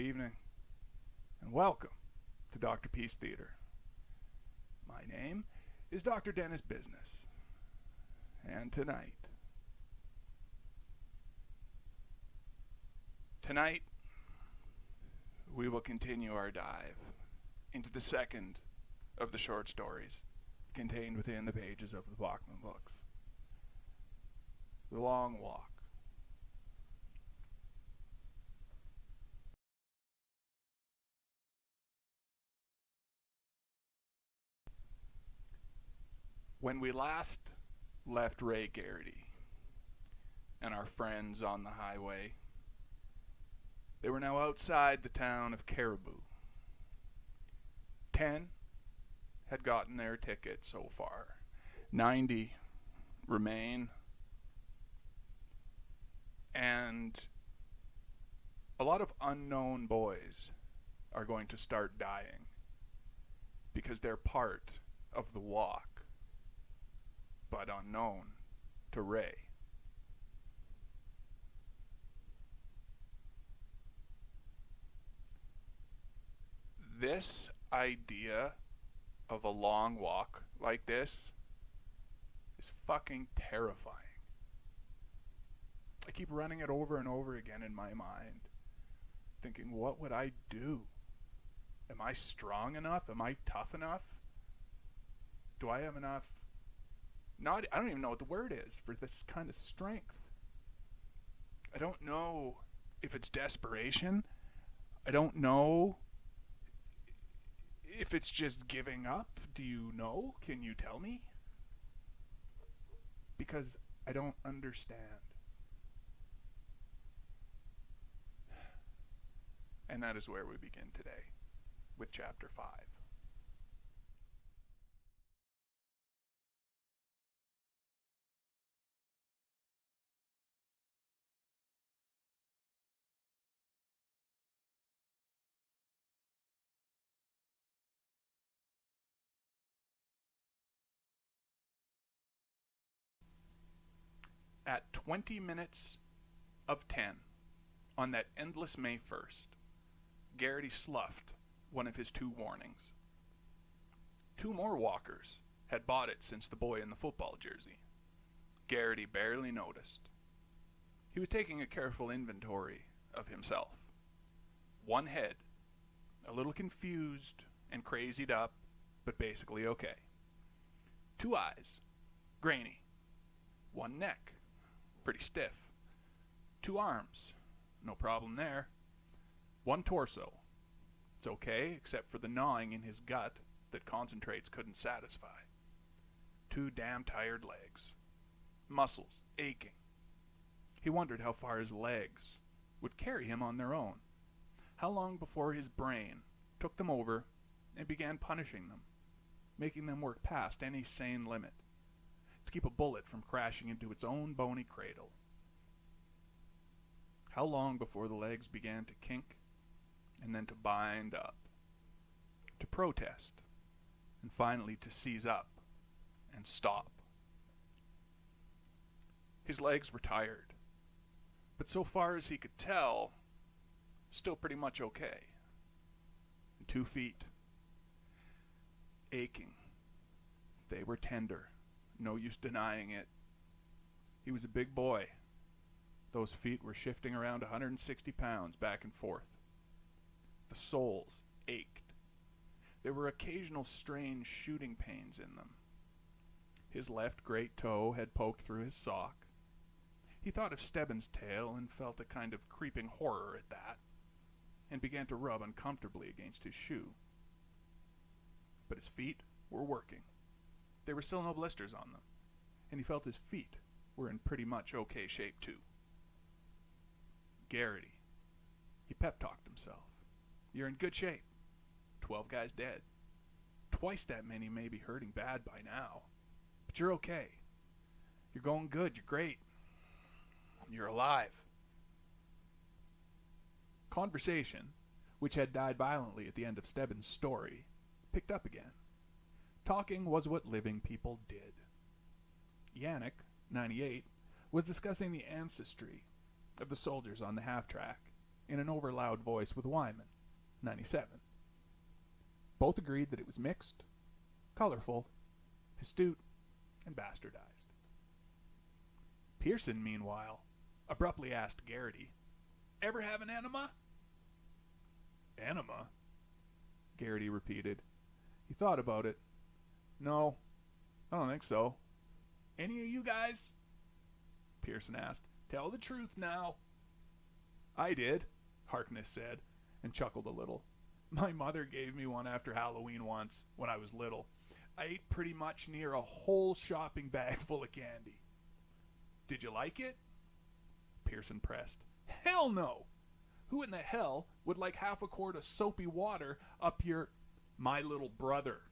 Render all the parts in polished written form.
evening, and welcome to Doctorpiece Theater. My name is Dr. Dennis Business, and tonight we will continue our dive into the second of the short stories contained within the pages of the Bachman books. The Long Walk. When we last left Ray Garrity and our friends on the highway, they were now outside the town of Caribou. 10 had gotten their ticket so far. 90 remain. And a lot of unknown boys are going to start dying because they're part of the walk, but unknown to Ray. This idea of a long walk like this is fucking terrifying. I keep running it over and over again in my mind, thinking, what would I do? Am I strong enough? Am I tough enough? Do I have enough? I don't even know what the word is for this kind of strength. I don't know if it's desperation. I don't know if it's just giving up. Do you know? Can you tell me? Because I don't understand. And that is where we begin today, with Chapter 5. At 20 minutes of 10, on that endless May 1st, Garrity sloughed one of his 2 warnings. 2 more walkers had bought it since the boy in the football jersey. Garrity barely noticed. He was taking a careful inventory of himself. 1 head, a little confused and crazied up, but basically okay. 2 eyes, grainy. 1 neck, pretty stiff. 2 arms, no problem there. 1 torso. It's okay, except for the gnawing in his gut that concentrates couldn't satisfy. 2 damn tired legs. Muscles aching. He wondered how far his legs would carry him on their own. How long before his brain took them over and began punishing them, making them work past any sane limit, to keep a bullet from crashing into its own bony cradle. How long before the legs began to kink, and then to bind up, to protest, and finally to seize up and stop. His legs were tired, but so far as he could tell, still pretty much okay. And 2 feet, aching. They were tender, no use denying it. He was a big boy. Those feet were shifting around 160 pounds back and forth. The soles ached. There were occasional strange shooting pains in them. His left great toe had poked through his sock. He thought of Stebbins' tail and felt a kind of creeping horror at that, and began to rub uncomfortably against his shoe. But his feet were working. There were still no blisters on them, and he felt his feet were in pretty much okay shape too. Garrity. He pep-talked himself. You're in good shape. 12 guys dead. Twice that many may be hurting bad by now. But you're okay. You're going good. You're great. You're alive. Conversation, which had died violently at the end of Stebbins' story, picked up again. Talking was what living people did. Yannick, 98, was discussing the ancestry of the soldiers on the half-track in an overloud voice with Wyman, 97. Both agreed that it was mixed, colorful, astute, and bastardized. Pearson, meanwhile, abruptly asked Garrity, "Ever have an enema?" "Enema?" Garrity repeated. He thought about it. "No, I don't think so. Any of you guys?" Pearson asked. "Tell the truth now." "I did," Harkness said, and chuckled a little. "My mother gave me one after Halloween once, when I was little. I ate pretty much near a whole shopping bag full of candy." "Did you like it?" Pearson pressed. "Hell no! Who in the hell would like half a quart of soapy water up your—" "My little brother,"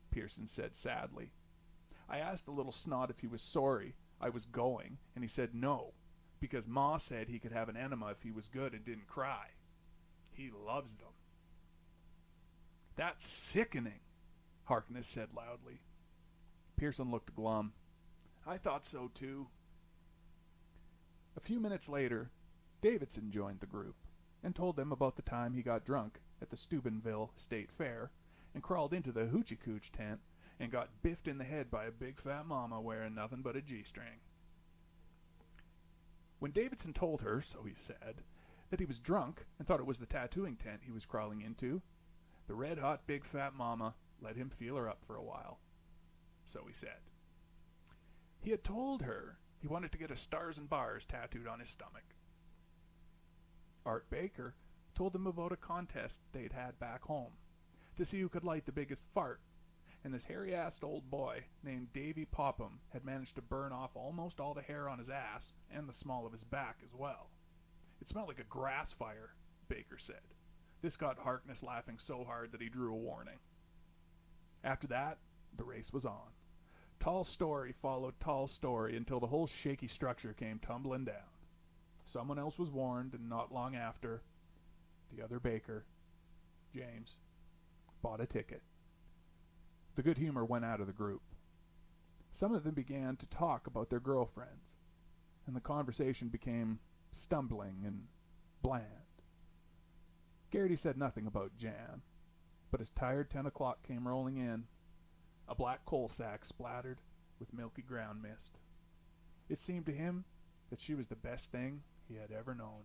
Pearson said sadly. "I asked the little snot if he was sorry I was going, and he said no, because Ma said he could have an enema if he was good and didn't cry. He loves them." "That's sickening," Harkness said loudly. Pearson looked glum. "I thought so too." A few minutes later, Davidson joined the group and told them about the time he got drunk at the Steubenville State Fair and crawled into the hoochie cooch tent and got biffed in the head by a big fat mama wearing nothing but a G-string. When Davidson told her, so he said, that he was drunk and thought it was the tattooing tent he was crawling into, the red-hot big fat mama let him feel her up for a while. So he said. He had told her he wanted to get a stars and bars tattooed on his stomach. Art Baker told them about a contest they'd had back home to see who could light the biggest fart, and this hairy-assed old boy named Davy Popham had managed to burn off almost all the hair on his ass and the small of his back as well. It smelled like a grass fire, Baker said. This got Harkness laughing so hard that he drew a warning. After that, the race was on. Tall story followed tall story until the whole shaky structure came tumbling down. Someone else was warned, and not long after, the other Baker, James, bought a ticket. The good humor went out of the group. Some of them began to talk about their girlfriends, and the conversation became stumbling and bland. Garrity said nothing about Jan, but as tired 10 o'clock came rolling in, a black coal sack splattered with milky ground mist. It seemed to him that she was the best thing he had ever known.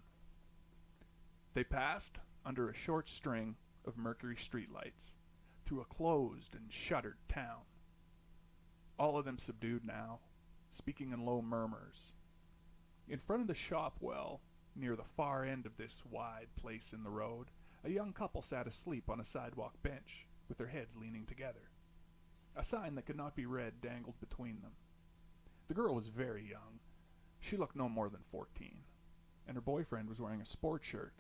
They passed under a short string of mercury streetlights through a closed and shuttered town. All of them subdued now, speaking in low murmurs. In front of the shop well, near the far end of this wide place in the road, a young couple sat asleep on a sidewalk bench, with their heads leaning together. A sign that could not be read dangled between them. The girl was very young. She looked no more than 14, and her boyfriend was wearing a sports shirt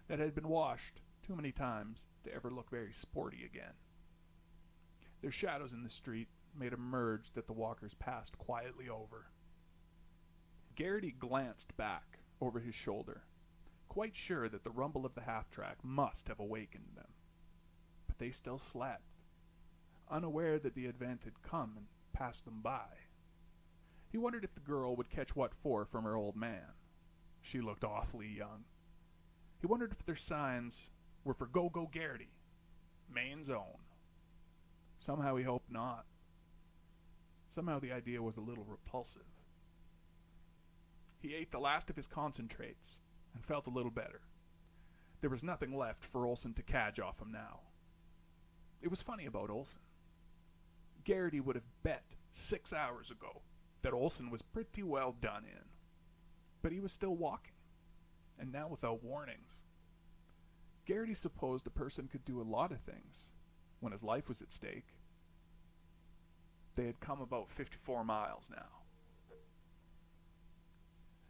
that had been washed too many times to ever look very sporty again. Their shadows in the street made a merge that the walkers passed quietly over. Garrity glanced back over his shoulder, quite sure that the rumble of the half-track must have awakened them. But they still slept, unaware that the event had come and passed them by. He wondered if the girl would catch what for from her old man. She looked awfully young. He wondered if their signs were for Go-Go Garrity, Maine's own. Somehow he hoped not. Somehow the idea was a little repulsive. He ate the last of his concentrates and felt a little better. There was nothing left for Olsen to cadge off him now. It was funny about Olsen. Garrity would have bet 6 hours ago that Olsen was pretty well done in. But he was still walking, and now without warnings. Garrity supposed a person could do a lot of things when his life was at stake. They had come about 54 miles now.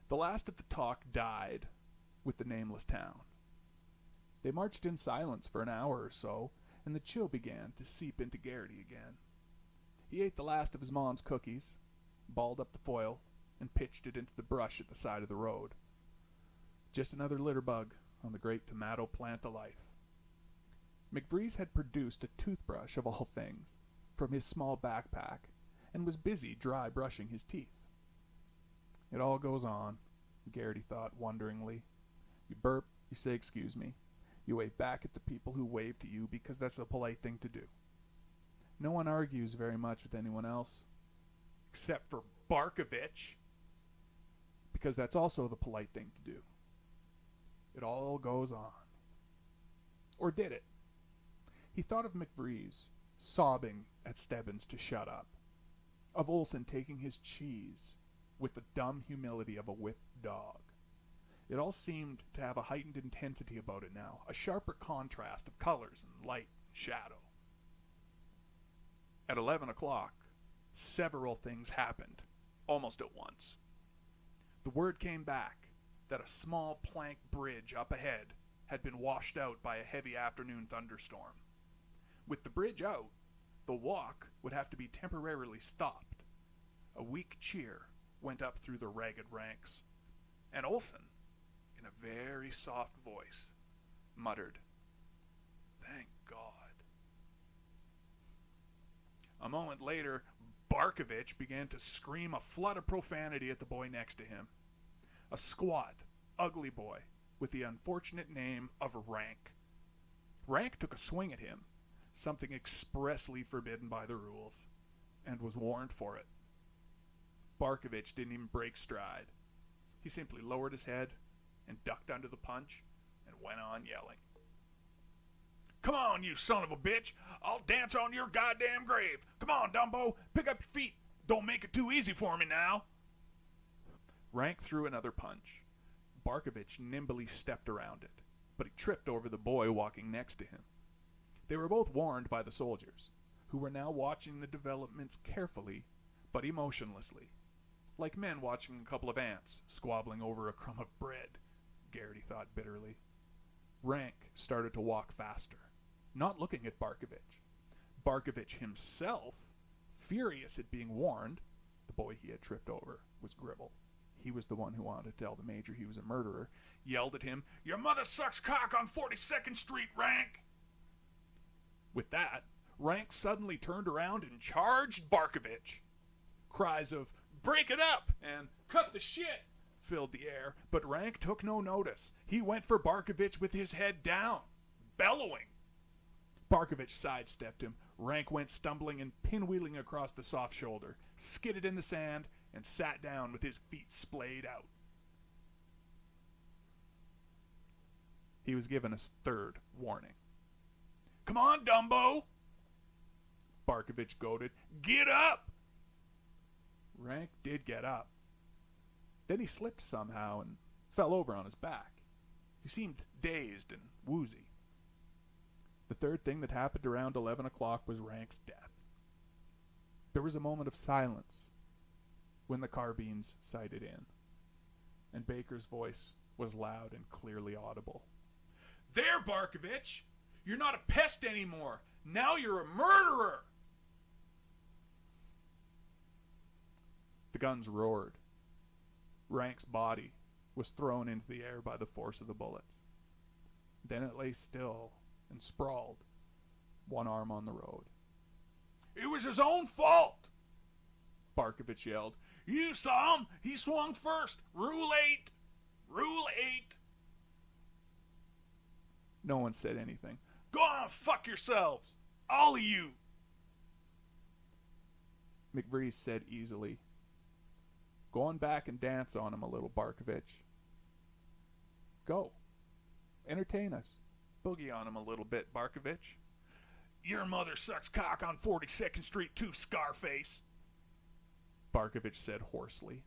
The last of the talk died with the nameless town. They marched in silence for an hour or so, and the chill began to seep into Garrity again. He ate the last of his mom's cookies, balled up the foil, and pitched it into the brush at the side of the road. Just another litter bug on the great tomato plant of life. McVrees had produced a toothbrush, of all things, from his small backpack, and was busy dry brushing his teeth. It all goes on, Garrity thought wonderingly. You burp, you say excuse me. You wave back at the people who wave to you because that's a polite thing to do. No one argues very much with anyone else, except for Barkovitch, because that's also the polite thing to do. It all goes on. Or did it? He thought of McVries sobbing at Stebbins to shut up, of Olsen taking his cheese with the dumb humility of a whipped dog. It all seemed to have a heightened intensity about it now, a sharper contrast of colors and light and shadow. At 11 o'clock, several things happened, almost at once. The word came back that a small plank bridge up ahead had been washed out by a heavy afternoon thunderstorm. With the bridge out, the walk would have to be temporarily stopped. A weak cheer went up through the ragged ranks, and Olsen, in a very soft voice, muttered, "Thank God." A moment later, Barkovitch began to scream a flood of profanity at the boy next to him. A squat, ugly boy with the unfortunate name of Rank. Rank took a swing at him, something expressly forbidden by the rules, and was warned for it. Barkovitch didn't even break stride. He simply lowered his head and ducked under the punch and went on yelling. "Come on, you son of a bitch! I'll dance on your goddamn grave! Come on, Dumbo! Pick up your feet! Don't make it too easy for me now!" Rank threw another punch. Barkovitch nimbly stepped around it, but he tripped over the boy walking next to him. They were both warned by the soldiers, who were now watching the developments carefully but emotionlessly, like men watching a couple of ants squabbling over a crumb of bread, Garrity thought bitterly. Rank started to walk faster, not looking at Barkovitch. Barkovitch himself, furious at being warned, the boy he had tripped over was Gribble. He was the one who wanted to tell the major he was a murderer, yelled at him, "Your mother sucks cock on 42nd Street, Rank!" With that, Rank suddenly turned around and charged Barkovitch. Cries of, "Break it up!" and "Cut the shit!" filled the air, but Rank took no notice. He went for Barkovitch with his head down, bellowing. Barkovitch sidestepped him. Rank went stumbling and pinwheeling across the soft shoulder, skidded in the sand, and sat down with his feet splayed out. He was given a third warning. "Come on, Dumbo!" Barkovitch goaded. "Get up!" Rank did get up. Then he slipped somehow and fell over on his back. He seemed dazed and woozy. The third thing that happened around 11 o'clock was Rank's death. There was a moment of silence when the carbines sighted in, and Baker's voice was loud and clearly audible. "There, Barkovitch! You're not a pest anymore! Now you're a murderer!" The guns roared. Rank's body was thrown into the air by the force of the bullets. Then it lay still and sprawled, one arm on the road. "It was his own fault!" Barkovitch yelled. "You saw him! He swung first! Rule 8! Rule 8! No one said anything. "Go on, fuck yourselves! All of you!" McVries said easily, "Go on back and dance on him a little, Barkovitch. Go. Entertain us. Boogie on him a little bit, Barkovitch. Your mother sucks cock on 42nd Street too, Scarface," Barkovitch said hoarsely.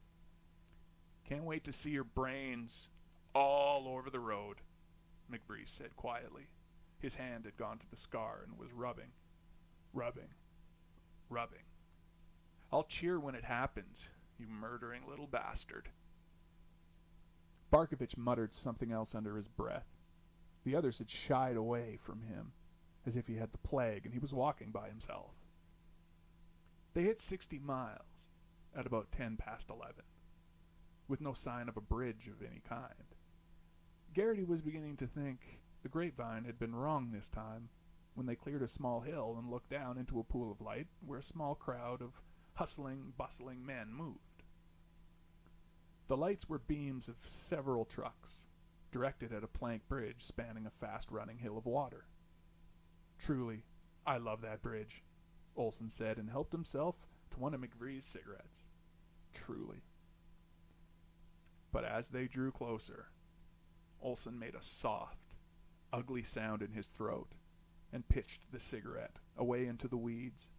"Can't wait to see your brains all over the road," McVries said quietly. His hand had gone to the scar and was rubbing. "I'll cheer when it happens, you murdering little bastard." Barkovitch muttered something else under his breath. The others had shied away from him, as if he had the plague and he was walking by himself. They hit 60 miles at about 10 past 11, with no sign of a bridge of any kind. Garrity was beginning to think the grapevine had been wrong this time when they cleared a small hill and looked down into a pool of light where a small crowd of hustling, bustling men moved. The lights were beams of several trucks, directed at a plank bridge spanning a fast-running hill of water. "Truly, I love that bridge," Olsen said, and helped himself to one of McVree's cigarettes. Truly. But as they drew closer, Olsen made a soft, ugly sound in his throat and pitched the cigarette away into the weeds.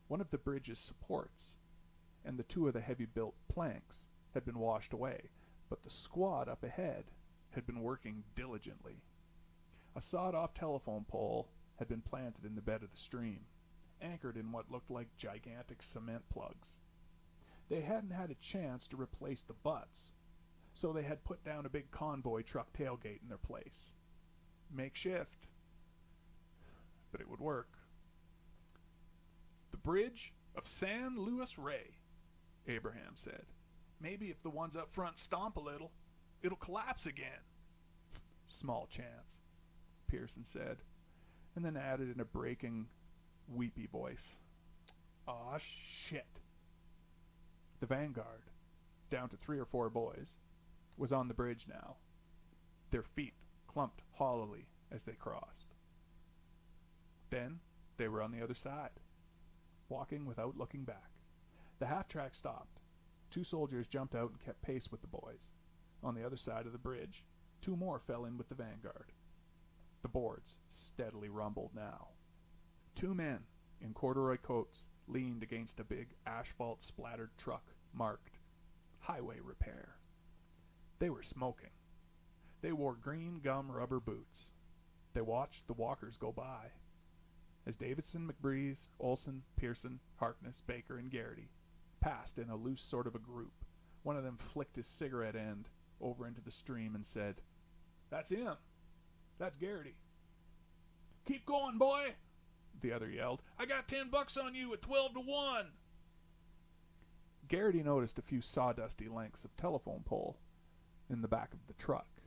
One of the bridge's supports and the two of the heavy-built planks had been washed away, but the squad up ahead had been working diligently. A sawed-off telephone pole had been planted in the bed of the stream, anchored in what looked like gigantic cement plugs. They hadn't had a chance to replace the butts, so they had put down a big convoy truck tailgate in their place. Makeshift, but it would work. "The bridge of San Luis Rey," Abraham said. "Maybe if the ones up front stomp a little, it'll collapse again." "Small chance," Pearson said, and then added in a breaking, weepy voice, "Aw, shit." The vanguard, down to 3 or 4 boys, was on the bridge now. Their feet clumped hollowly as they crossed. Then they were on the other side, walking without looking back. The half-track stopped. 2 soldiers jumped out and kept pace with the boys. On the other side of the bridge, 2 more fell in with the vanguard. The boards steadily rumbled now. 2 men in corduroy coats leaned against a big asphalt-splattered truck marked "Highway Repair." They were smoking. They wore green gum rubber boots. They watched the walkers go by. As Davidson, McBreeze, Olsen, Pearson, Harkness, Baker, and Garrity passed in a loose sort of a group, one of them flicked his cigarette end over into the stream and said, "That's him. That's Garrity." "Keep going, boy," the other yelled. "I got $10 on you at 12 to 1. Garrity noticed a few sawdusty lengths of telephone pole in the back of the truck.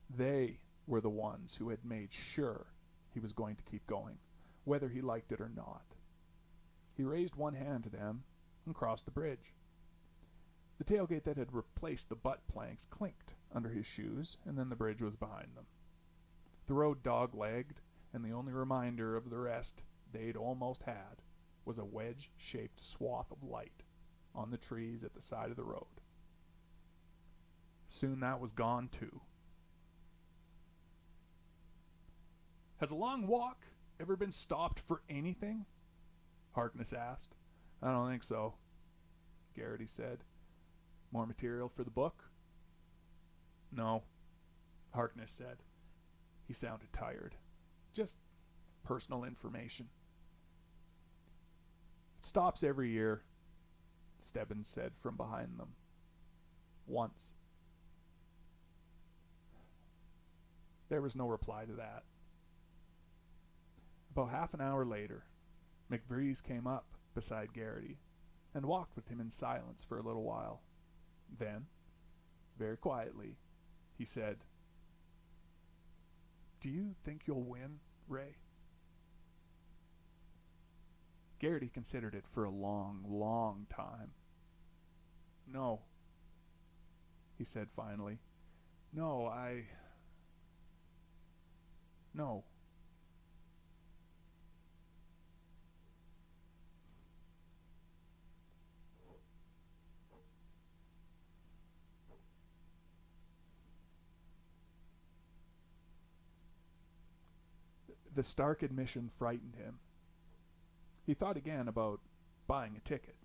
They were the ones who had made sure he was going to keep going, whether he liked it or not. He raised one hand to them and crossed the bridge. The tailgate that had replaced the butt planks clinked under his shoes, and then the bridge was behind them. The road dog-legged, and the only reminder of the rest they'd almost had was a wedge-shaped swath of light on the trees at the side of the road. Soon that was gone too. "Has a long walk ever been stopped for anything?" Harkness asked. "I don't think so," Garrity said. "More material for the book?" "No," Harkness said. He sounded tired. "Just personal information." "It stops every year," Stebbins said from behind them. "Once." There was no reply to that. About half an hour later, McVreeze came up beside Garrity and walked with him in silence for a little while. Then, very quietly, he said, "Do you think you'll win, Ray?" Garrity considered it for a long, long time. "No," he said finally. "No. No." The stark admission frightened him. He thought again about buying a ticket.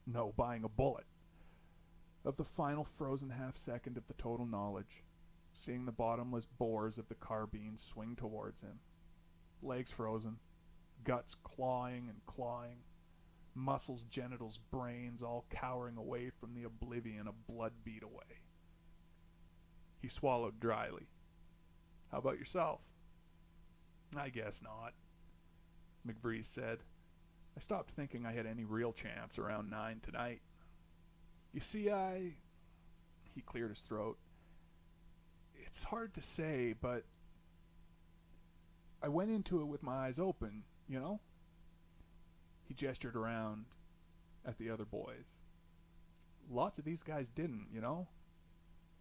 No, buying a bullet. Of the final frozen half-second of the total knowledge, seeing the bottomless bores of the carbine swing towards him. Legs frozen, guts clawing and clawing, muscles, genitals, brains all cowering away from the oblivion a blood beat away. He swallowed dryly. "How about yourself?" "I guess not," McVreeze said. "I stopped thinking I had any real chance around 9 tonight. You see, He cleared his throat. "It's hard to say, but I went into it with my eyes open, you know?" He gestured around at the other boys. "Lots of these guys didn't, you know?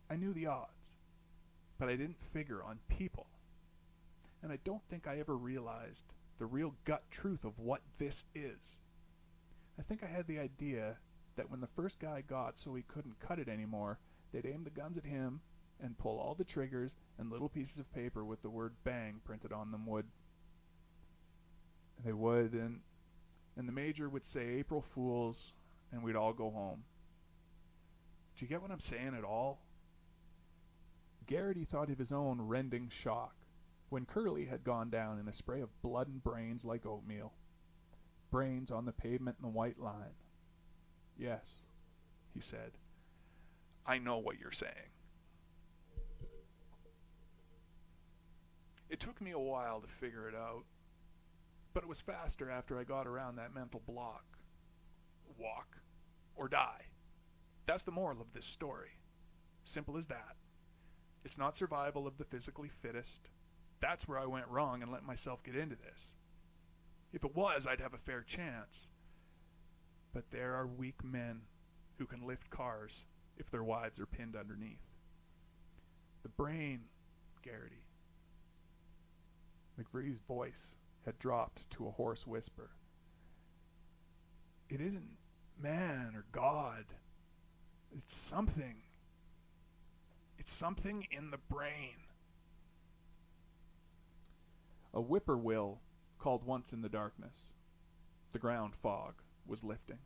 I knew the odds. but I didn't figure on people. And I don't think I ever realized the real gut truth of what this is. I think I had the idea that when the first guy got so he couldn't cut it anymore, they'd aim the guns at him and pull all the triggers, and little pieces of paper with the word bang printed on them would. They would, and the major would say April Fools, and we'd all go home. Do you get what I'm saying at all? Garrity thought of his own rending shock when Curly had gone down in a spray of blood and brains like oatmeal. Brains on the pavement in the white line. Yes, he said. I know what you're saying. It took me a while to figure it out, but it was faster after I got around that mental block. Walk or die. That's the moral of this story. Simple as that. It's not survival of the physically fittest. That's where I went wrong and let myself get into this. If it was, I'd have a fair chance. But there are weak men who can lift cars if their wives are pinned underneath. The brain, Garrity. McVree's voice had dropped to a hoarse whisper. It isn't man or God. It's something. It's something in the brain. A whippoorwill called once in the darkness. The ground fog was lifting.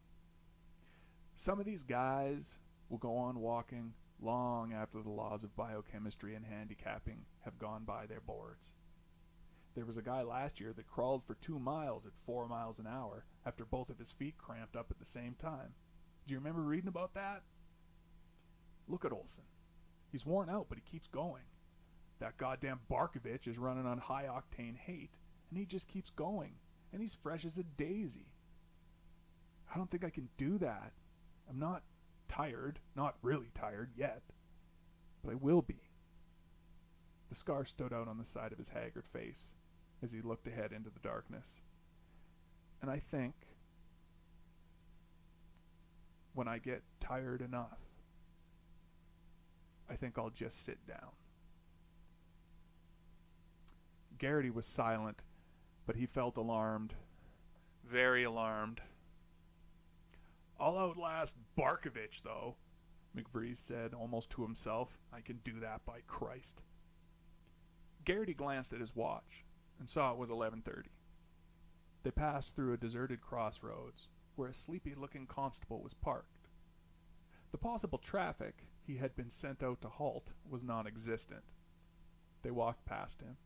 Some of these guys will go on walking long after the laws of biochemistry and handicapping have gone by their boards. There was a guy last year that crawled for 2 miles at 4 miles an hour after both of his feet cramped up at the same time. Do you remember reading about that? Look at Olsen. He's worn out, but he keeps going. That goddamn Barkovitch is running on high-octane hate, and he just keeps going, and he's fresh as a daisy. I don't think I can do that. I'm not tired, not really tired yet, but I will be. The scar stood out on the side of his haggard face as he looked ahead into the darkness. And I think when I get tired enough, I think I'll just sit down. Garrity was silent, but he felt alarmed, very alarmed. I'll outlast Barkovitch, though, McVree said, almost to himself. I can do that, by Christ. Garrity glanced at his watch and saw it was 11:30. They passed through a deserted crossroads where a sleepy-looking constable was parked. The possible traffic he had been sent out to halt was non-existent. They walked past him,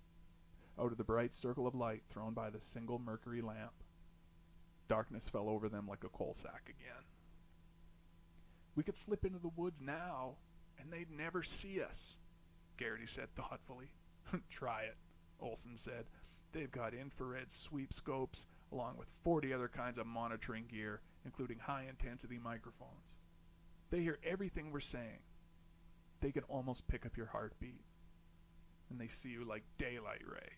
out of the bright circle of light thrown by the single mercury lamp. Darkness fell over them like a coal sack again. We could slip into the woods now, and they'd never see us, Garrity said thoughtfully. Try it, Olsen said. They've got infrared sweep scopes, along with 40 other kinds of monitoring gear, including high-intensity microphones. They hear everything we're saying. They can almost pick up your heartbeat. And they see you like daylight, Ray.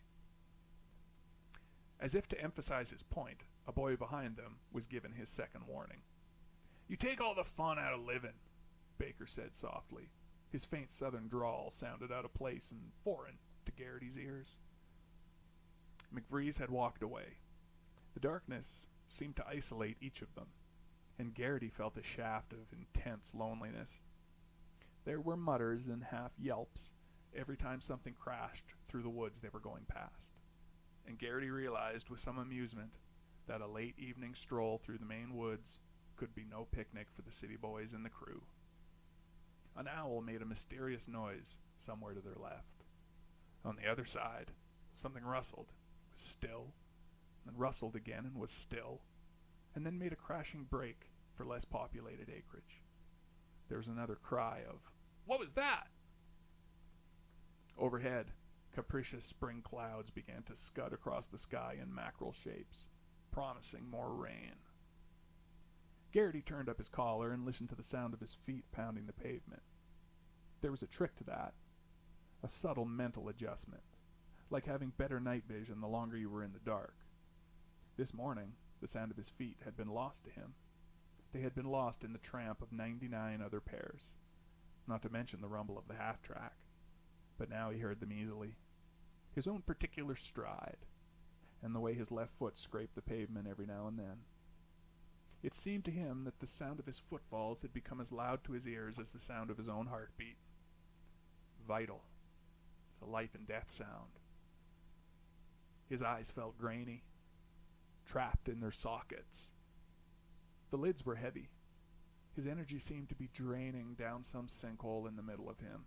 As if to emphasize his point, a boy behind them was given his second warning. You take all the fun out of living, Baker said softly. His faint southern drawl sounded out of place and foreign to Garrity's ears. McVree's had walked away. The darkness seemed to isolate each of them, and Garrity felt a shaft of intense loneliness. There were mutters and half yelps every time something crashed through the woods they were going past, and Garrity realized with some amusement that a late evening stroll through the Maine woods could be no picnic for the city boys and the crew. An owl made a mysterious noise somewhere to their left. On the other side, something rustled, was still, and rustled again and was still, and then made a crashing break for less populated acreage. There was another cry of, "What was that?" Overhead, capricious spring clouds began to scud across the sky in mackerel shapes, promising more rain. Garrity turned up his collar and listened to the sound of his feet pounding the pavement. There was a trick to that, a subtle mental adjustment, like having better night vision the longer you were in the dark. This morning, the sound of his feet had been lost to him. They had been lost in the tramp of 99 other pairs, not to mention the rumble of the half-track. but now he heard them easily. His own particular stride, and the way his left foot scraped the pavement every now and then. It seemed to him that the sound of his footfalls had become as loud to his ears as the sound of his own heartbeat. Vital. It's a life and death sound. His eyes felt grainy, trapped in their sockets. The lids were heavy. His energy seemed to be draining down some sinkhole in the middle of him.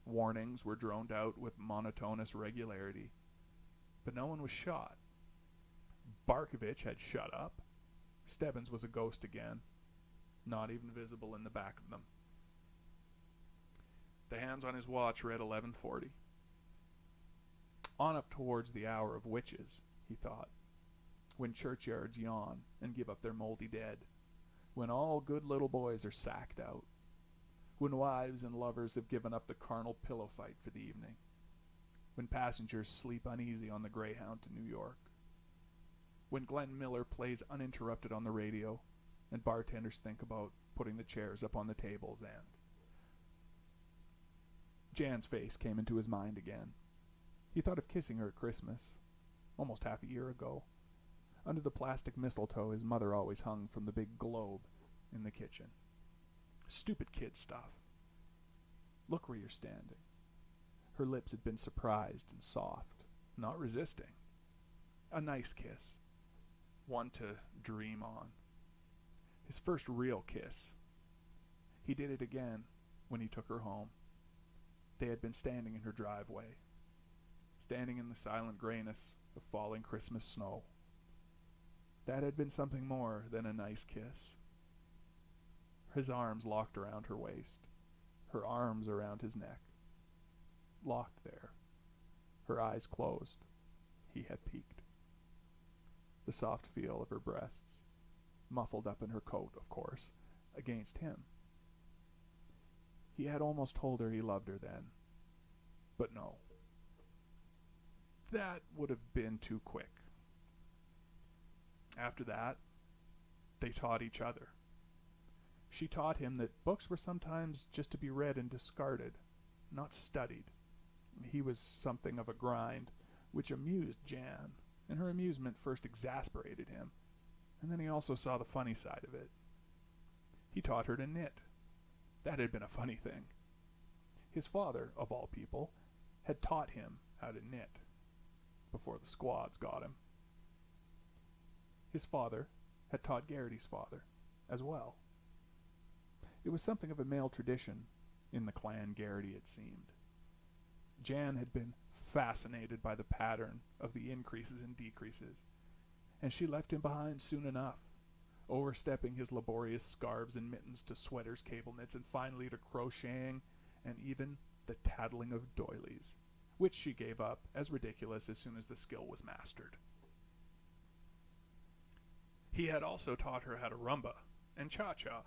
Warnings were droned out with monotonous regularity, but no one was shot. Barkovitch had shut up. Stebbins was a ghost again, not even visible in the back of them. The hands on his watch read 11:40. On up towards the hour of witches, he thought, when churchyards yawn and give up their moldy dead, when all good little boys are sacked out, when wives and lovers have given up the carnal pillow fight for the evening, when passengers sleep uneasy on the Greyhound to New York, when Glenn Miller plays uninterrupted on the radio and bartenders think about putting the chairs up on the tables and... Jan's face came into his mind again. He thought of kissing her at Christmas, almost half a year ago, under the plastic mistletoe his mother always hung from the big globe in the kitchen. Stupid kid stuff. Look where you're standing. Her lips had been surprised and soft, not resisting. A nice kiss. One to dream on. His first real kiss. He did it again when he took her home. They had been standing in her driveway, standing in the silent grayness of falling Christmas snow. That had been something more than a nice kiss. His arms locked around her waist, her arms around his neck. Locked there, her eyes closed. He had peeked. The soft feel of her breasts, muffled up in her coat, of course, against him. He had almost told her he loved her then, but no. That would have been too quick. After that, they taught each other. She taught him that books were sometimes just to be read and discarded, not studied. He was something of a grind, which amused Jan, and her amusement first exasperated him, and then he also saw the funny side of it. He taught her to knit. That had been a funny thing. His father, of all people, had taught him how to knit before the squads got him. His father had taught Garrity's father as well. It was something of a male tradition in the clan Garrity, it seemed. Jan had been fascinated by the pattern of the increases and decreases, and she left him behind soon enough, overstepping his laborious scarves and mittens to sweaters, cable knits, and finally to crocheting and even the tattling of doilies, which she gave up as ridiculous as soon as the skill was mastered. He had also taught her how to rumba and cha-cha,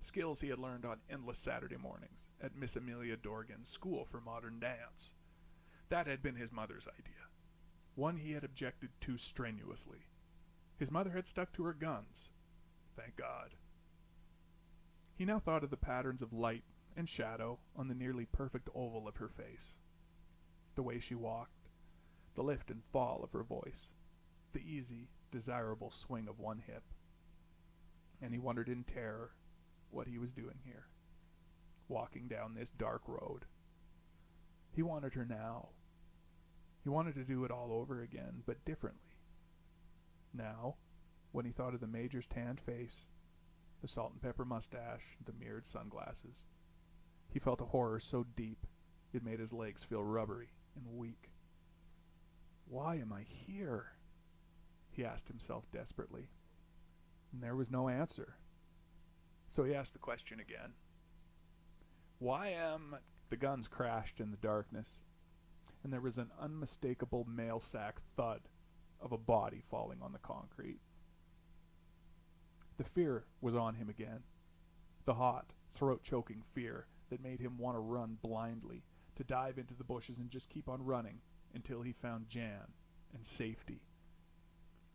skills he had learned on endless Saturday mornings at Miss Amelia Dorgan's School for Modern Dance. That had been his mother's idea, one he had objected to strenuously. His mother had stuck to her guns, thank God. He now thought of the patterns of light and shadow on the nearly perfect oval of her face, the way she walked, the lift and fall of her voice, the easy, desirable swing of one hip, and he wondered in terror what he was doing here, walking down this dark road. He wanted her now. He wanted to do it all over again, but differently. Now, when he thought of the Major's tanned face, the salt and pepper mustache, the mirrored sunglasses, he felt a horror so deep it made his legs feel rubbery and weak. Why am I here? He asked himself desperately. And there was no answer. So he asked the question again. Why am... The guns crashed in the darkness, and there was an unmistakable mail sack thud of a body falling on the concrete. The fear was on him again. The hot, throat-choking fear that made him want to run blindly, to dive into the bushes and just keep on running until he found Jan and safety.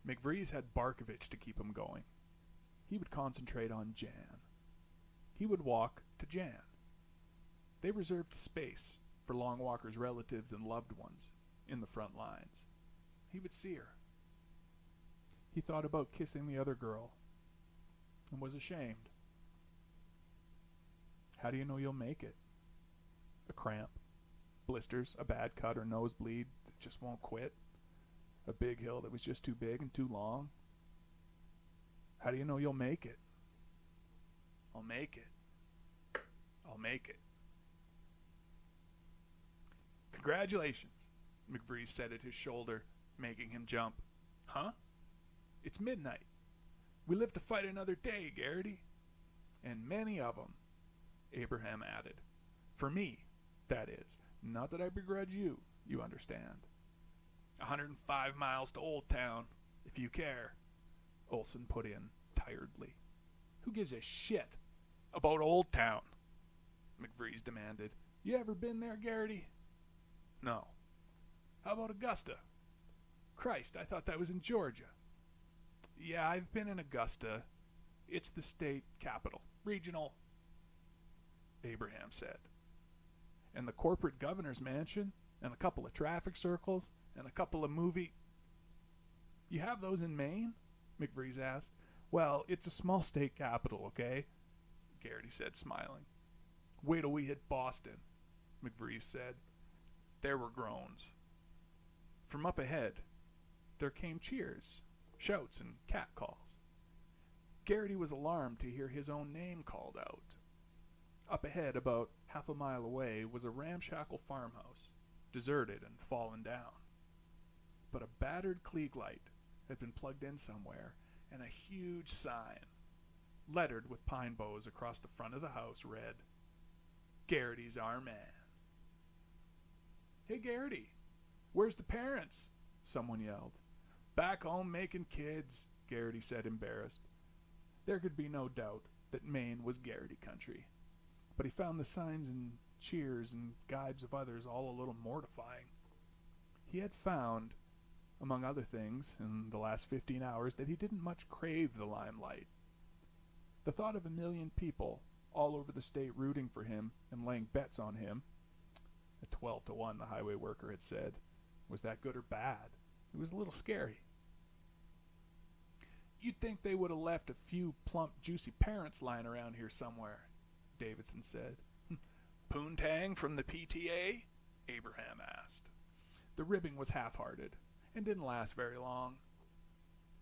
McVrees had Barkovitch to keep him going. He would concentrate on Jan. He would walk to Jan. They reserved space for Long Walker's relatives and loved ones in the front lines. He would see her. He thought about kissing the other girl and was ashamed. How do you know you'll make it? A cramp, blisters, a bad cut or nosebleed that just won't quit, a big hill that was just too big and too long. How do you know you'll make it? I'll make it. I'll make it. Congratulations, McVrees said at his shoulder, making him jump. Huh? It's midnight. We live to fight another day, Garrity. And many of 'em, Abraham added. For me, that is. Not that I begrudge you, you understand. 105 miles to Old Town, if you care, Olsen put in tiredly. Who gives a shit about Old Town? McVrees demanded. You ever been there, Garrity? No. How about Augusta? Christ, I thought that was in Georgia. Yeah, I've been in Augusta. It's the state capital. Regional, Abraham said. And the corporate governor's mansion, and a couple of traffic circles, and a couple of movie... You have those in Maine? McVrees asked. Well, it's a small state capital, okay? Garrity said, smiling. Wait till we hit Boston, McVrees said. There were groans. From up ahead, there came cheers, shouts, and catcalls. Garrity was alarmed to hear his own name called out. Up ahead, about half a mile away, was a ramshackle farmhouse, deserted and fallen down. But a battered Klieg light had been plugged in somewhere, and a huge sign, lettered with pine boughs across the front of the house, read, Garrity's our man. Hey, Garrity, where's the parents? Someone yelled. Back home making kids, Garrity said, embarrassed. There could be no doubt that Maine was Garrity country, but he found the signs and cheers and gibes of others all a little mortifying. He had found, among other things, in the last 15 hours, that he didn't much crave the limelight. The thought of 1 million people all over the state rooting for him and laying bets on him, at 12-1 the highway worker had said, was that good or bad? It was a little scary. You'd think they would have left a few plump, juicy parents lying around here somewhere, Davidson said. Poontang from the PTA? Abraham asked. The ribbing was half-hearted and didn't last very long.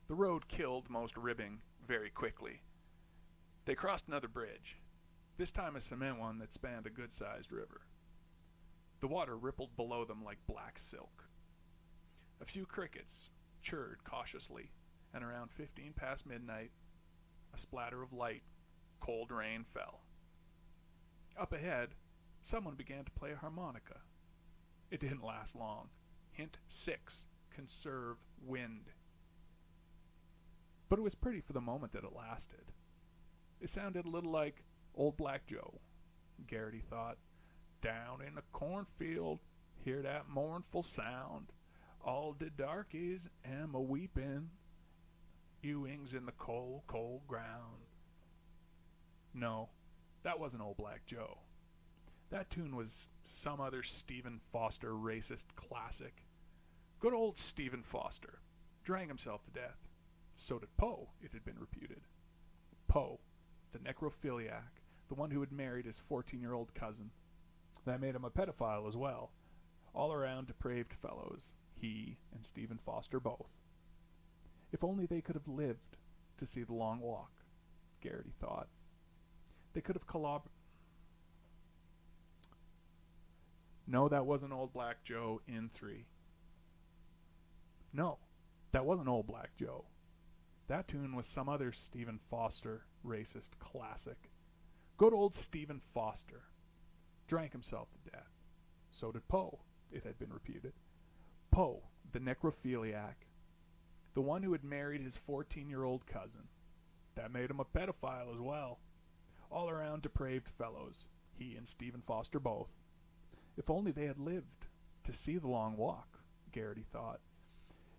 The road killed most ribbing very quickly. They crossed another bridge, this time a cement one that spanned a good-sized river. The water rippled below them like black silk. A few crickets chirred cautiously, and around 15 past midnight, a splatter of light, cold rain fell. Up ahead, someone began to play a harmonica. It didn't last long. Hint 6, conserve wind. But it was pretty for the moment that it lasted. It sounded a little like Old Black Joe, Garrity thought. Down in the cornfield, hear that mournful sound. All de darkies am a-weepin'. Ewing's in the cold, cold ground. No, that wasn't Old Black Joe. That tune was some other Stephen Foster racist classic. Good old Stephen Foster drank himself to death. So did Poe, it had been reputed. Poe, the necrophiliac, the one who had married his 14-year-old cousin. That made him a pedophile as well. All around depraved fellows, he and Stephen Foster both. If only they could have lived to see the long walk, Garrity thought. They could have No, that wasn't Old Black Joe in 3. No, that wasn't Old Black Joe. That tune was some other Stephen Foster racist classic. Good old Stephen Foster drank himself to death. So did Poe, it had been reputed. Poe, the necrophiliac, the one who had married his 14-year-old cousin. That made him a pedophile as well. All around depraved fellows, he and Stephen Foster both. If only they had lived to see the long walk, Garrity thought.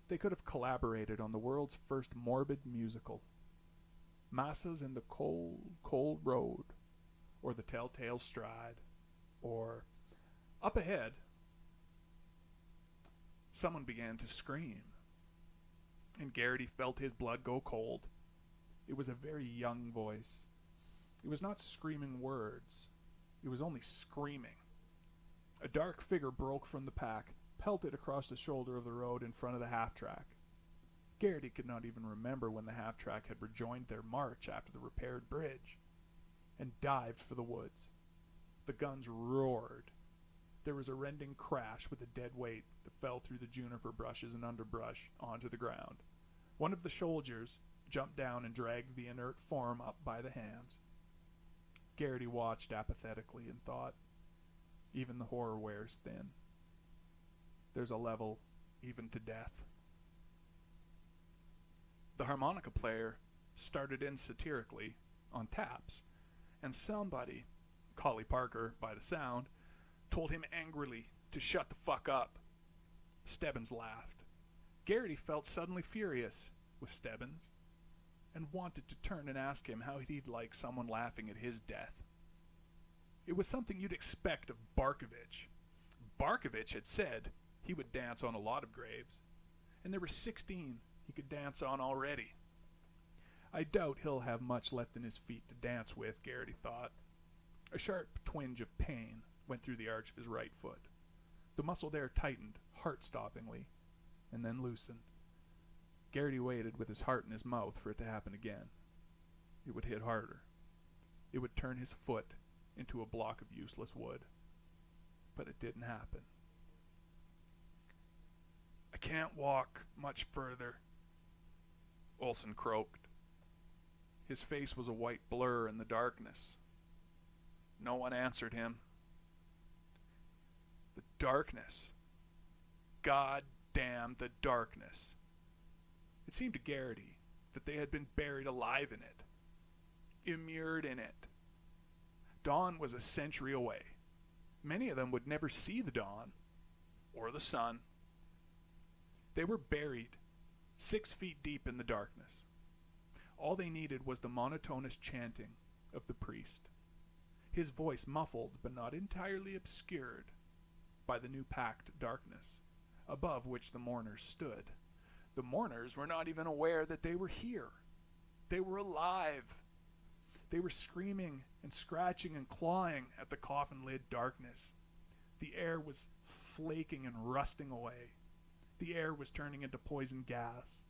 They could have collaborated on the world's first morbid musical. Massa's in the Cold, Cold Road, or The Telltale Stride, or Up ahead, someone began to scream, and Garrity felt his blood go cold. It was a very young voice. It was not screaming words. It was only screaming. A dark figure broke from the pack, pelted across the shoulder of the road in front of the half-track. Garrity could not even remember when the half-track had rejoined their march after the repaired bridge, and dived for the woods. The guns roared. There was a rending crash with a dead weight that fell through the juniper brushes and underbrush onto the ground. One of the soldiers jumped down and dragged the inert form up by the hands. Garrity watched apathetically and thought, even the horror wears thin. There's a level even to death. The harmonica player started in satirically on taps, and somebody, Collie Parker by the sound, told him angrily to shut the fuck up. Stebbins laughed. Garrity felt suddenly furious with Stebbins and wanted to turn and ask him how he'd like someone laughing at his death. It was something you'd expect of Barkovitch. Barkovitch had said he would dance on a lot of graves, and there were 16 he could dance on already. I doubt he'll have much left in his feet to dance with, Garrity thought. A sharp twinge of pain went through the arch of his right foot. The muscle there tightened, heart-stoppingly, and then loosened. Garrity waited with his heart in his mouth for it to happen again. It would hit harder. It would turn his foot into a block of useless wood. But it didn't happen. "I can't walk much further," Olsen croaked. His face was a white blur in the darkness. No one answered him. The darkness. God damn the darkness. It seemed to Garrity that they had been buried alive in it, immured in it. Dawn was a century away. Many of them would never see the dawn or the sun. They were buried 6 feet deep in the darkness. All they needed was the monotonous chanting of the priest, his voice muffled but not entirely obscured by the new packed darkness above which the mourners stood. The mourners were not even aware that they were here. They were alive. They were screaming and scratching and clawing at the coffin-lid darkness. The air was flaking and rusting away. The air was turning into poison gas.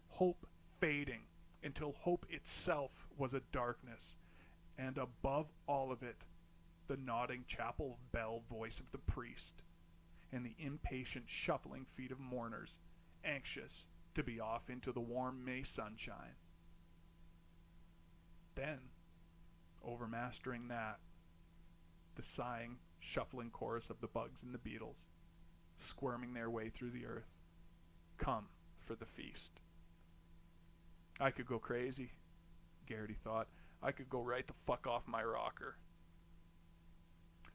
Hope fading until hope itself was a darkness. And above all of it, the nodding chapel bell voice of the priest and the impatient shuffling feet of mourners, anxious to be off into the warm May sunshine. Then, overmastering that, the sighing, shuffling chorus of the bugs and the beetles, squirming their way through the earth, come for the feast. I could go crazy, Garrity thought. I could go right the fuck off my rocker.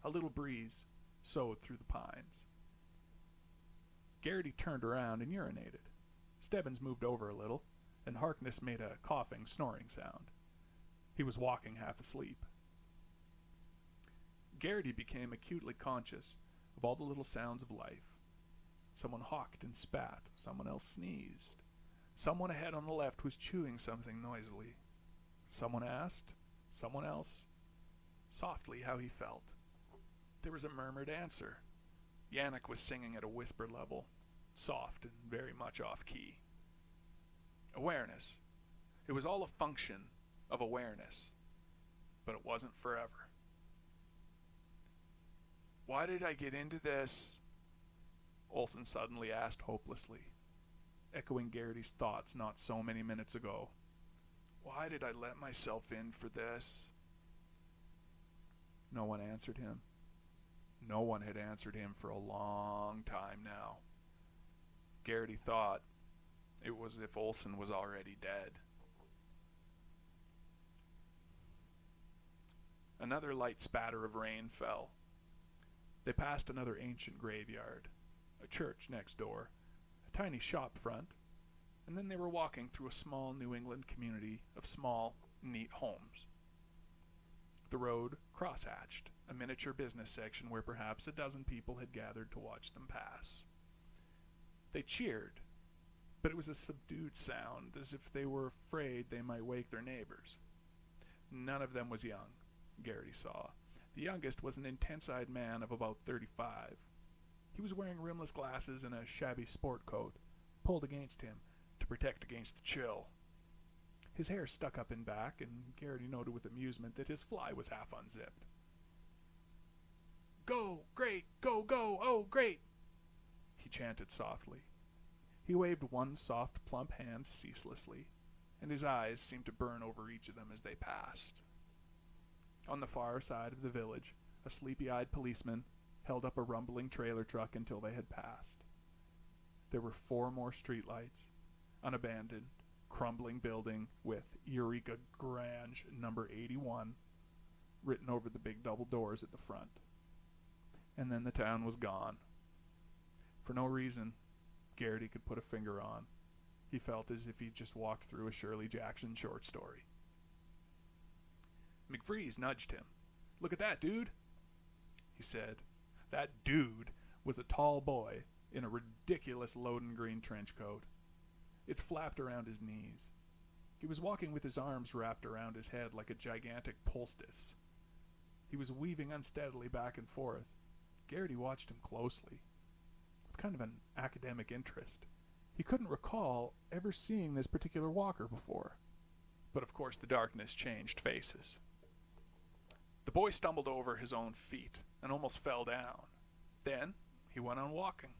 A little breeze soughed through the pines. Garrity turned around and urinated. Stebbins moved over a little, and Harkness made a coughing, snoring sound. He was walking half asleep. Garrity became acutely conscious of all the little sounds of life. Someone hawked and spat. Someone else sneezed. Someone ahead on the left was chewing something noisily. Someone asked someone else softly how he felt. There was a murmured answer. Yannick was singing at a whisper level, soft and very much off-key. Awareness. It was all a function of awareness, but it wasn't forever. Why did I get into this? Olsen suddenly asked hopelessly, echoing Garrity's thoughts not so many minutes ago. Why did I let myself in for this? No one answered him. No one had answered him for a long time now. Garrity thought it was as if Olsen was already dead. Another light spatter of rain fell. They passed another ancient graveyard, a church next door, a tiny shop front, and then they were walking through a small New England community of small, neat homes. The road cross-hatched, a miniature business section where perhaps a dozen people had gathered to watch them pass. They cheered, but it was a subdued sound, as if they were afraid they might wake their neighbors. None of them was young, Garrity saw. The youngest was an intense-eyed man of about 35. He was wearing rimless glasses and a shabby sport coat, pulled against him to protect against the chill. His hair stuck up in back, and Garrity noted with amusement that his fly was half unzipped. "Go, great, go, go, oh, great!" he chanted softly. He waved one soft, plump hand ceaselessly, and his eyes seemed to burn over each of them as they passed. On the far side of the village, a sleepy-eyed policeman held up a rumbling trailer truck until they had passed. There were 4 more streetlights, an abandoned, crumbling building with Eureka Grange number 81 written over the big double doors at the front. And then the town was gone. For no reason Garrity could put a finger on, he felt as if he'd just walked through a Shirley Jackson short story. McVrees nudged him. "Look at that, dude," he said. That dude was a tall boy in a ridiculous Loden green trench coat. It flapped around his knees. He was walking with his arms wrapped around his head like a gigantic poultice. He was weaving unsteadily back and forth. Garrity watched him closely, with kind of an academic interest. He couldn't recall ever seeing this particular walker before. But of course the darkness changed faces. The boy stumbled over his own feet and almost fell down. Then he went on walking.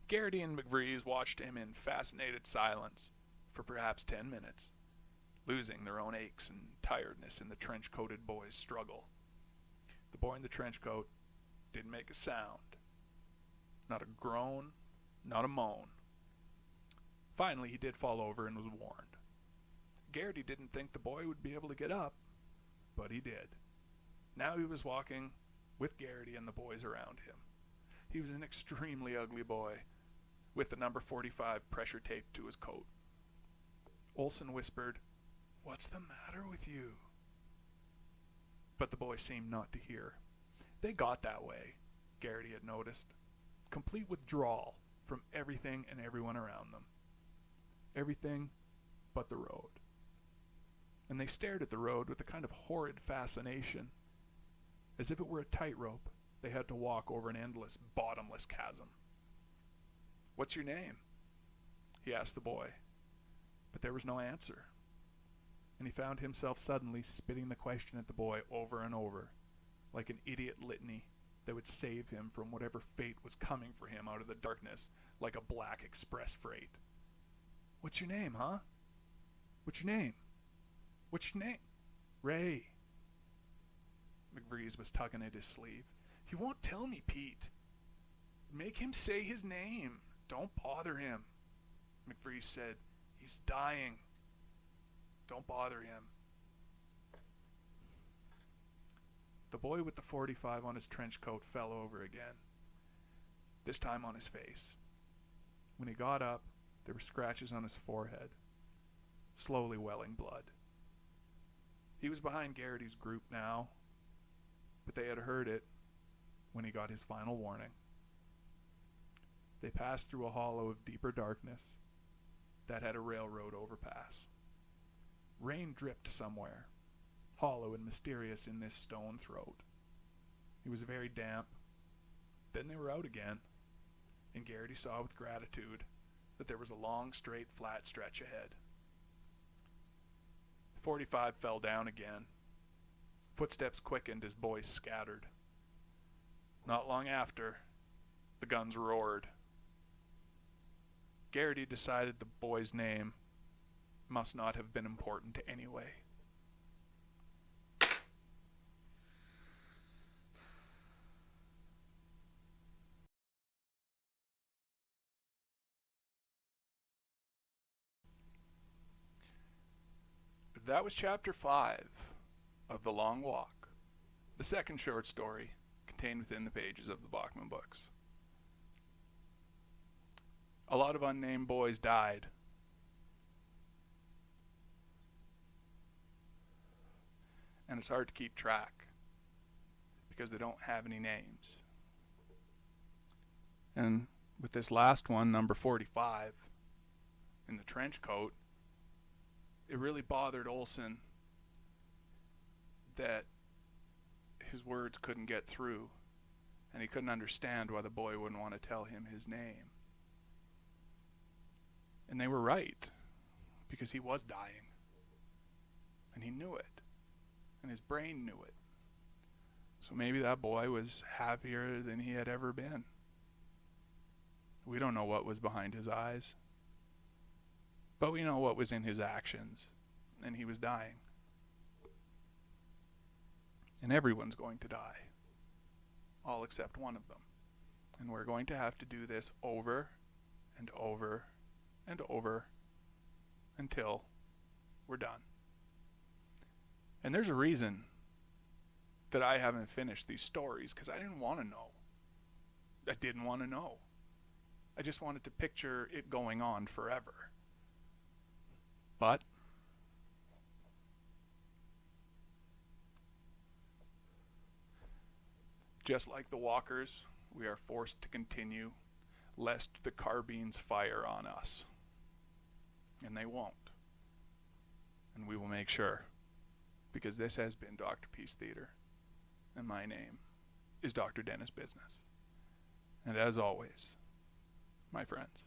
Garrity and McVrees watched him in fascinated silence for perhaps 10 minutes, losing their own aches and tiredness in the trench-coated boy's struggle. The boy in the trench coat didn't make a sound. Not a groan, not a moan. Finally, he did fall over and was warned. Garrity didn't think the boy would be able to get up, but he did. Now he was walking with Garrity and the boys around him. He was an extremely ugly boy, with the number 45 pressure taped to his coat. Olsen whispered, "What's the matter with you?" But the boy seemed not to hear. They got that way, Garrity had noticed. Complete withdrawal from everything and everyone around them. Everything but the road. And they stared at the road with a kind of horrid fascination. As if it were a tightrope they had to walk over an endless, bottomless chasm. "What's your name?" he asked the boy. But there was no answer. And he found himself suddenly spitting the question at the boy over and over, like an idiot litany that would save him from whatever fate was coming for him out of the darkness like a black express freight. "What's your name, huh? What's your name? What's your name?" "Ray." McVrees was tugging at his sleeve. "He won't tell me, Pete." "Make him say his name. Don't bother him." McVrees said, "He's dying. Don't bother him." The boy with the 45 on his trench coat fell over again, this time on his face. When he got up, there were scratches on his forehead, slowly welling blood. He was behind Garrity's group now, but they had heard it when he got his final warning. They passed through a hollow of deeper darkness that had a railroad overpass. Rain dripped somewhere, hollow and mysterious in this stone throat. It was very damp. Then they were out again, and Garrity saw with gratitude that there was a long, straight, flat stretch ahead. 45 fell down again. Footsteps quickened as boys scattered. Not long after, the guns roared. Garrity decided the boy's name must not have been important anyway. That was chapter 5 of The Long Walk, the second short story contained within the pages of the Bachman books. A lot of unnamed boys died. And it's hard to keep track, because they don't have any names. And with this last one, number 45, in the trench coat, it really bothered Olsen that his words couldn't get through, and he couldn't understand why the boy wouldn't want to tell him his name. And they were right, because he was dying, and he knew it, and his brain knew it. So maybe that boy was happier than he had ever been. We don't know what was behind his eyes, but we know what was in his actions, and he was dying. And everyone's going to die, all except one of them. And we're going to have to do this over and over and over until we're done. And there's a reason that I haven't finished these stories, because I didn't want to know. I didn't want to know. I just wanted to picture it going on forever. But just like the walkers, we are forced to continue, lest the carbines fire on us. And they won't. And we will make sure. Because this has been Doctorpiece Theater. And my name is Dr. Dennis Business. And as always, my friends,